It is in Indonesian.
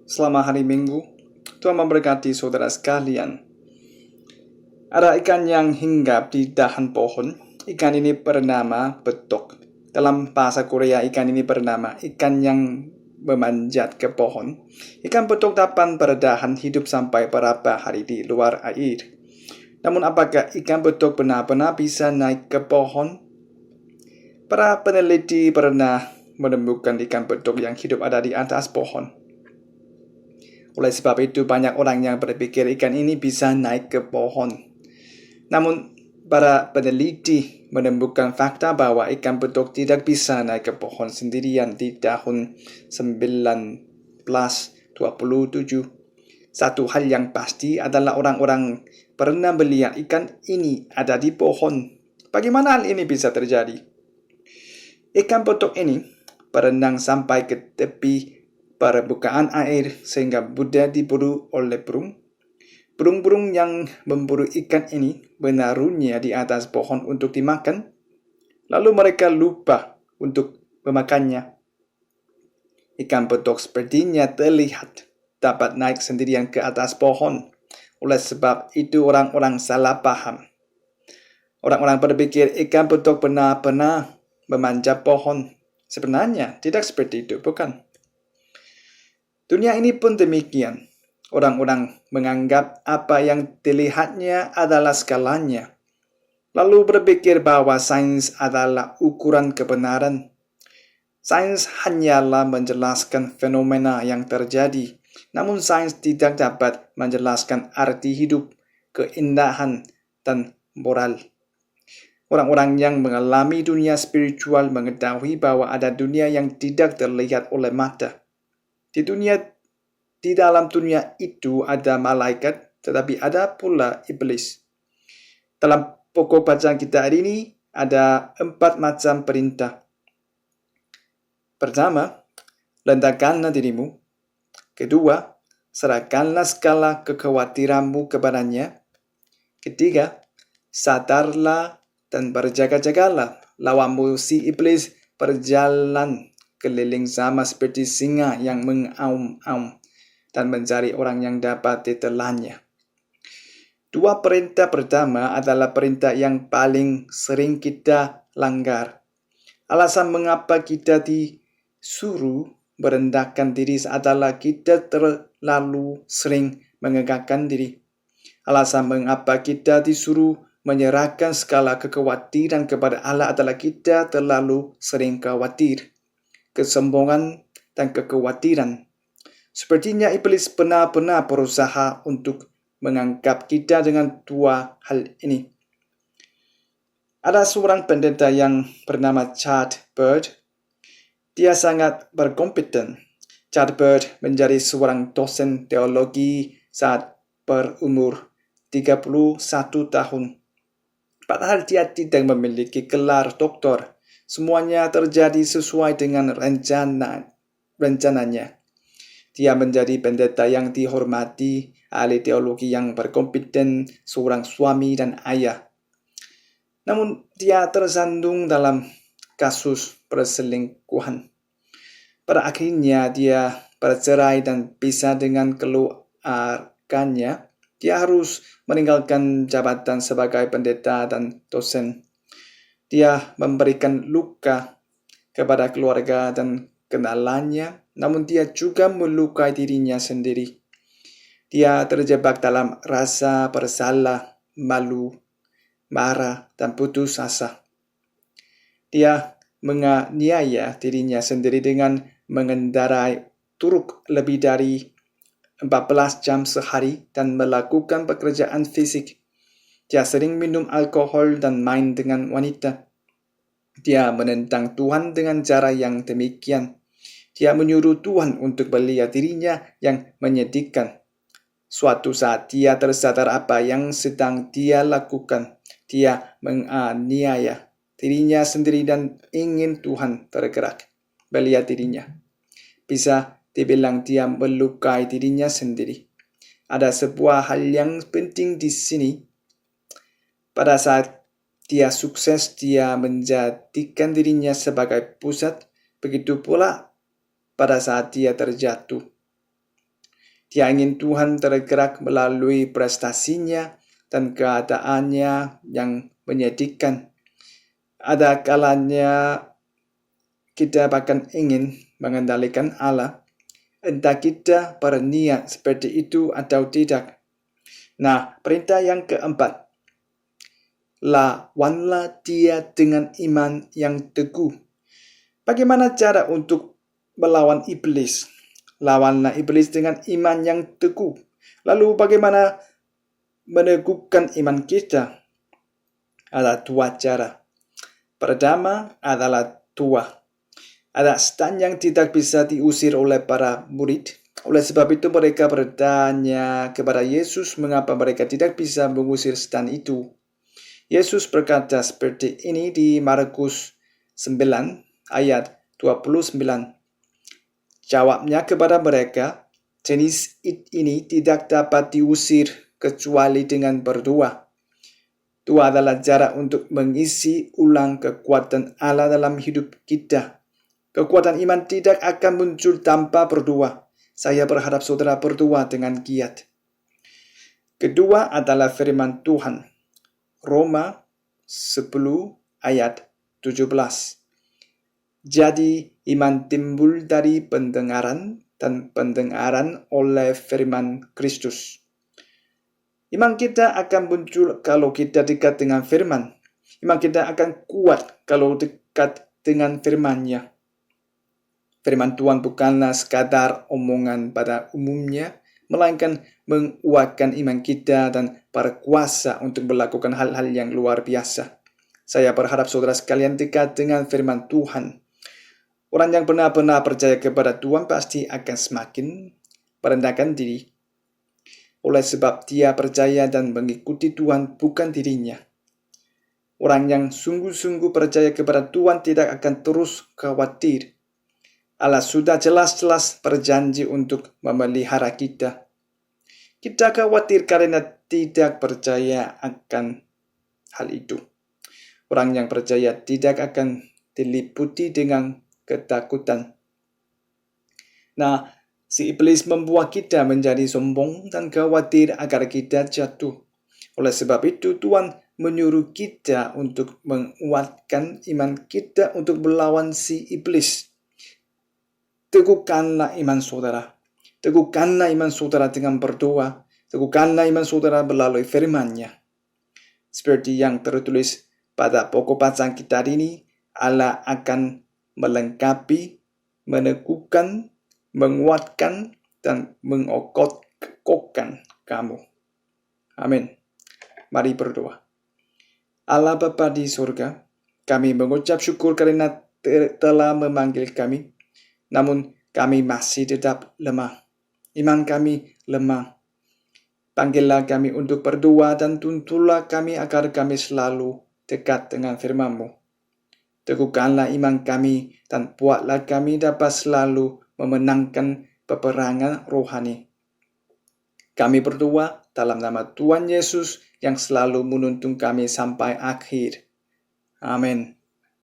Selamat hari Minggu. Tuhan memberkati saudara sekalian. Ada ikan yang hinggap di dahan pohon. Ikan ini bernama betok. Dalam bahasa Korea, ikan ini bernama ikan yang memanjat ke pohon. Ikan betok dapat bertahan hidup sampai beberapa hari di luar air. Namun apakah ikan betok benar-benar bisa naik ke pohon? Para peneliti pernah menemukan ikan betok yang hidup ada di atas pohon. Oleh sebab itu banyak orang yang berpikir ikan ini bisa naik ke pohon. Namun para peneliti menemukan fakta bahwa ikan betok tidak bisa naik ke pohon sendirian di tahun 1927. Satu hal yang pasti adalah orang-orang pernah melihat ikan ini ada di pohon. Bagaimana hal ini bisa terjadi? Ikan betok ini berenang sampai ke tepi permukaan air sehingga mudah diburu oleh burung. Burung-burung yang memburu ikan ini menaruhnya di atas pohon untuk dimakan, lalu mereka lupa untuk memakannya. Ikan betok sepertinya terlihat dapat naik sendirian ke atas pohon. Oleh sebab itu orang-orang salah paham. Orang-orang berpikir ikan betok benar-benar memanjat pohon. Sebenarnya tidak seperti itu, bukan? Dunia ini pun demikian. Orang-orang menganggap apa yang dilihatnya adalah skalanya, lalu berpikir bahwa sains adalah ukuran kebenaran. Sains hanyalah menjelaskan fenomena yang terjadi, namun sains tidak dapat menjelaskan arti hidup, keindahan, dan moral. Orang-orang yang mengalami dunia spiritual mengetahui bahwa ada dunia yang tidak terlihat oleh mata. Di dalam dunia itu ada malaikat, tetapi ada pula iblis. Dalam pokok bacaan kita hari ini ada 4 macam perintah. Pertama, rendahkanlah dirimu. Kedua, serahkanlah segala kekhawatiranmu kepadanya. Ketiga, sadarlah dan berjaga-jagalah. Lawanmu si iblis berjalan keliling sama seperti singa yang mengaum-aum dan mencari orang yang dapat ditelannya. Dua perintah pertama adalah perintah yang paling sering kita langgar. Alasan mengapa kita disuruh merendahkan diri adalah kita terlalu sering mengegakkan diri. Alasan mengapa kita disuruh menyerahkan segala kekhawatiran kepada Allah adalah kita terlalu sering khawatir. Kesombongan dan kekhawatiran. Sepertinya iblis benar-benar berusaha untuk mengangkap kita dengan dua hal ini. Ada seorang pendeta yang bernama Chad Bird. Dia sangat berkompeten. Chad Bird menjadi seorang dosen teologi saat berumur 31 tahun. Padahal dia tidak memiliki gelar doktor. Semuanya terjadi sesuai dengan rencananya. Dia menjadi pendeta yang dihormati, ahli teologi yang berkompeten, seorang suami dan ayah. Namun dia tersandung dalam kasus perselingkuhan. Pada akhirnya dia bercerai dan pisah dengan keluarganya. Dia harus meninggalkan jabatan sebagai pendeta dan dosen. Dia memberikan luka kepada keluarga dan kenalannya, namun dia juga melukai dirinya sendiri. Dia terjebak dalam rasa bersalah, malu, marah, dan putus asa. Dia menganiaya dirinya sendiri dengan mengendarai truk lebih dari 14 jam sehari dan melakukan pekerjaan fisik. Dia sering minum alkohol dan main dengan wanita. Dia menentang Tuhan dengan cara yang demikian. Dia menyuruh Tuhan untuk melihat dirinya yang menyedihkan. Suatu saat dia tersadar apa yang sedang dia lakukan. Dia menganiaya dirinya sendiri dan ingin Tuhan tergerak melihat dirinya. Bisa dibilang dia melukai dirinya sendiri. Ada sebuah hal yang penting di sini. Pada saat dia sukses, dia menjadikan dirinya sebagai pusat. Begitu pula pada saat dia terjatuh. Dia ingin Tuhan tergerak melalui prestasinya dan keadaannya yang menyedihkan. Ada kalanya kita bahkan ingin mengendalikan Allah, entah kita berniat seperti itu atau tidak. Nah, perintah yang keempat, lawanlah dia dengan iman yang teguh. Bagaimana cara untuk melawan iblis? Lawanlah iblis dengan iman yang teguh. Lalu bagaimana meneguhkan iman kita? Ada dua cara. Pertama adalah doa. Ada setan yang tidak bisa diusir oleh para murid. Oleh sebab itu mereka bertanya kepada Yesus mengapa mereka tidak bisa mengusir setan itu. Yesus berkata seperti ini di Markus 9 ayat 29. Jawabnya kepada mereka, jenis ini tidak dapat diusir kecuali dengan berdoa. Doa adalah cara untuk mengisi ulang kekuatan Allah dalam hidup kita. Kekuatan iman tidak akan muncul tanpa berdoa. Saya berharap saudara berdoa dengan giat. Kedua adalah firman Tuhan. Roma 10 ayat 17. Jadi iman timbul dari pendengaran dan pendengaran oleh firman Kristus. Iman kita akan muncul kalau kita dekat dengan firman. Iman kita akan kuat kalau dekat dengan firman-Nya. Firman Tuhan bukanlah sekadar omongan pada umumnya, melainkan menguatkan iman kita dan berkuasa untuk melakukan hal-hal yang luar biasa. Saya berharap saudara sekalian dekat dengan firman Tuhan. Orang yang benar-benar percaya kepada Tuhan pasti akan semakin merendahkan diri. Oleh sebab dia percaya dan mengikuti Tuhan bukan dirinya. Orang yang sungguh-sungguh percaya kepada Tuhan tidak akan terus khawatir. Allah sudah jelas-jelas berjanji untuk memelihara kita. Kita khawatir karena tidak percaya akan hal itu. Orang yang percaya tidak akan diliputi dengan ketakutan. Nah, si iblis membuat kita menjadi sombong dan khawatir agar kita jatuh. Oleh sebab itu, Tuhan menyuruh kita untuk menguatkan iman kita untuk melawan si iblis. Teguhkanlah iman saudara. Teguhkanlah iman saudara dengan berdoa. Teguhkanlah iman saudara melalui firman-Nya. Seperti yang tertulis pada pokok bacaan kita ini, Allah akan melengkapi, meneguhkan, menguatkan, dan mengokohkan kamu. Amin. Mari berdoa. Allah Bapa di surga, kami mengucap syukur karena telah memanggil kami, namun kami masih tetap lemah. Iman kami lemah. Panggillah kami untuk berdoa dan tuntunlah kami agar kami selalu dekat dengan firman-Mu. Teguhkanlah iman kami dan buatlah kami dapat selalu memenangkan peperangan rohani. Kami berdoa dalam nama Tuhan Yesus yang selalu menuntun kami sampai akhir. Amin.